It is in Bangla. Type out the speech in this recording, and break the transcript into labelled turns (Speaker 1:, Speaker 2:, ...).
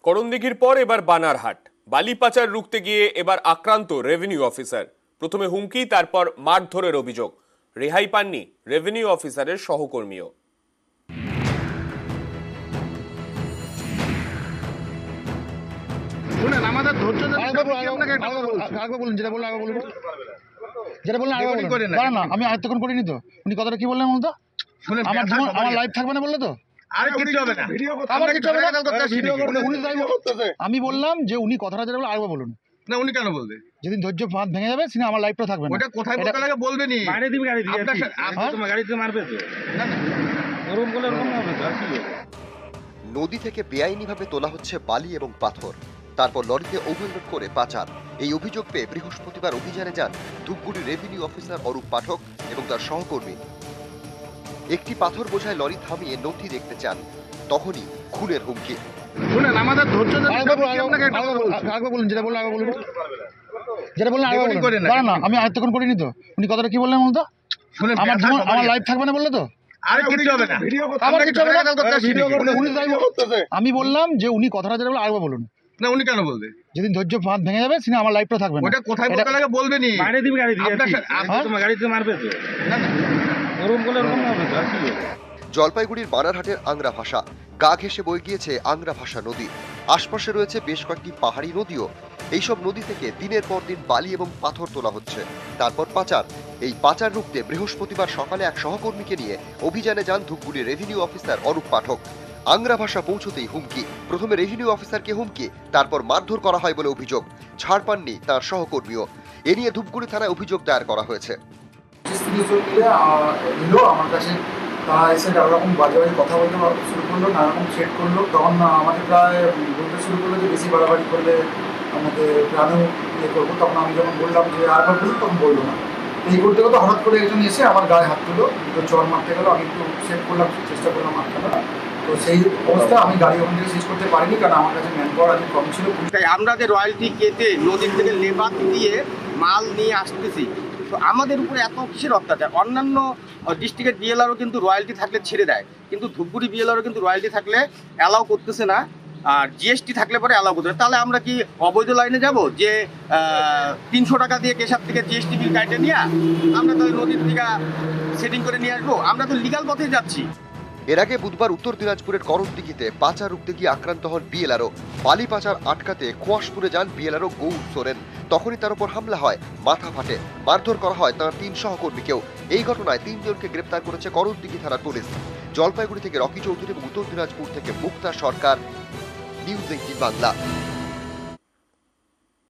Speaker 1: করণদিঘির পর এবার বানারহাট। বালি পাচার রুখতে গিয়ে এবার আক্রান্ত রেভিনিউ অফিসার। প্রথমে হুমকি, তারপর মারধরের অভিযোগ। রেহাই পাননি রেভিনিউ অফিসারের সহকর্মীও।
Speaker 2: আমাদের ধৈর্য
Speaker 3: না আমি এতক্ষণ করিনি তো। উনি কথাটা কি বললেন বলতো? আমার লাইভ থাকবে না বললে তো? আমি বললাম যে উনি কথাটা যেটা বলে আরেকবার বলুন
Speaker 2: না। উনি কেন বলবে?
Speaker 3: যেদিন ধৈর্য বাঁধ ভেঙে যাবে সেদিন আমার লাইভটা থাকবে না।
Speaker 2: ওটা কোথায় বলতে লাগে বলবে নি।
Speaker 4: বাইরে দিবি গাড়ি দিয়ে তোমার গাড়িতে মারবে তো।
Speaker 2: না না
Speaker 4: ওরকম বলে ওরকম হবে তো। আর কি হবে?
Speaker 5: নদী থেকে বেআইনিভাবে তোলা হচ্ছে বালি এবং পাথর, তারপর লরিতে ওভারলোড করে পাচার। এই অভিযোগ পেয়ে বৃহস্পতিবার অভিযানে যান ধূপগুড়ি রেভিনিউ অফিসার অরূপ পাঠক এবং তার সহকর্মী। একটি পাথর বোঝায় লরি থামিয়ে নথি দেখতে চান, তখনই খুনের হুমকি।
Speaker 2: শুনেন, আমাদের ধৈর্য
Speaker 3: আরেকবার বলুন, যেটা বললেন আরেকবার বলুন, যেটা বললেন আরেকবার বলুন। না আমি এতক্ষণ করিনি তো। উনি কথাটা কি বললেন বলতো?
Speaker 2: শুনেন,
Speaker 3: আমার লাইভ থাকবে না বললে তো? আমি বললাম যে উনি কথাটা যেটা বলে আরেকবার বলুন
Speaker 2: না। উনি কেন বলবে?
Speaker 3: যেদিন ধৈর্য বাঁধ ভেঙে যাবে সেদিন আমার লাইভটা থাকবে না।
Speaker 2: ওটা কোথায় বলতে লাগে বলবে নি।
Speaker 4: বাইরে দিবি গাড়ি দিয়ে তোমার গাড়িতে মারবে তো।
Speaker 2: না না
Speaker 4: ওরকম বলে ওরকম হবে তো। আর কি হবে?
Speaker 5: জলপাইগুড়ির বানারহাটের আংরা ভাষা গা ঘেঁষে বয়ে গিয়েছে আংরা ভাষা নদী। আশপাশে রয়েছে বেশ কয়েকটি পাহাড়ি নদীও। এইসব নদী থেকে দিনের পর দিন বালি এবং পাথর তোলা হচ্ছে, তারপর পাচার। এই পাচার রুখতে বৃহস্পতিবার সকালে এক সহকর্মীকে নিয়ে অভিযানে যান ধূপগুড়ি রেভিনিউ অফিসার অরূপ পাঠক। আংরা ভাষা পৌঁছতেই হুমকি। প্রথমে রেভিনিউ অফিসারকে হুমকি, তারপর মারধর করা হয় বলে অভিযোগ। ছাড় পাননি তার সহকর্মীও। এ নিয়ে ধূপগুড়ি থানায় অভিযোগ দায়ের করা হয়েছে।
Speaker 6: আমার কাছে তারা এসে নানা রকম বাজে বাজে কথা বলতে শুরু করলো, নানা রকম থ্রেট করলো। তখন আমাকে প্রায় বলতে শুরু করলো যে বেশি বাড়াবাড়ি করলে আমাকে প্রাণেও ইয়ে করবো। তখন আমি যখন বললাম যে আরেকবার বলুন, তখন বললো না। এই করতে করতে হঠাৎ করে একজন এসে আমার গায়ে হাত তুলো, দুটো চর মারতে গেলো। আমি একটু সেভ করলাম, চেষ্টা করলাম মারতে না। তো সেই অবস্থা আমি গাড়ি ওখান থেকে শেষ করতে পারিনি, কারণ আমার কাছে ম্যান পাওয়ার আজকে কম ছিল।
Speaker 7: তাই আমরা যে রয়্যালটি কেটে নদীর থেকে লেবার দিয়ে মাল নিয়ে আসতেছি, তো আমাদের উপরে এত কিসের অত্যাচার? অন্যান্য ডিস্ট্রিক্টের বিএলআরও কিন্তু রয়্যালটি থাকলে ছেড়ে দেয়, কিন্তু ধূপগুড়ি বিএলআরও কিন্তু রয়্যালটি থাকলে অ্যালাউ করতেছে না, আর জিএসটি থাকলে পরে অ্যালাউ করতে। তাহলে আমরা কি অবৈধ লাইনে যাব যে 300 টাকা দিয়ে কেশাব থেকে জিএসটি বিল কাটে নিয়ে আমরা তো নদীর দিকে সেটিং করে নিয়ে আসবো? আমরা তো লিগাল পথে যাচ্ছি।
Speaker 5: এর আগে বুধবার উত্তর দিনাজপুরের করণদিঘিতে পাচার রুখতে গিয়ে আক্রান্ত হন বিএলআরও। বালি পাচার আটকাতে খোয়াশপুরে যান বিএলআরও গৌর সোরেন। তখনই তার উপর হামলা হয়, মাথা ফাটে, মারধর করা হয় তার 3 সহকর্মীকেও। এই ঘটনায় 3 জনকে গ্রেপ্তার করেছে করণদিঘি থানার পুলিশ। জলপাইগুড়ি থেকে রকি চৌধুরী এবং উত্তর দিনাজপুর থেকে মুক্তা সরকার, নিউজ 18 বাংলা।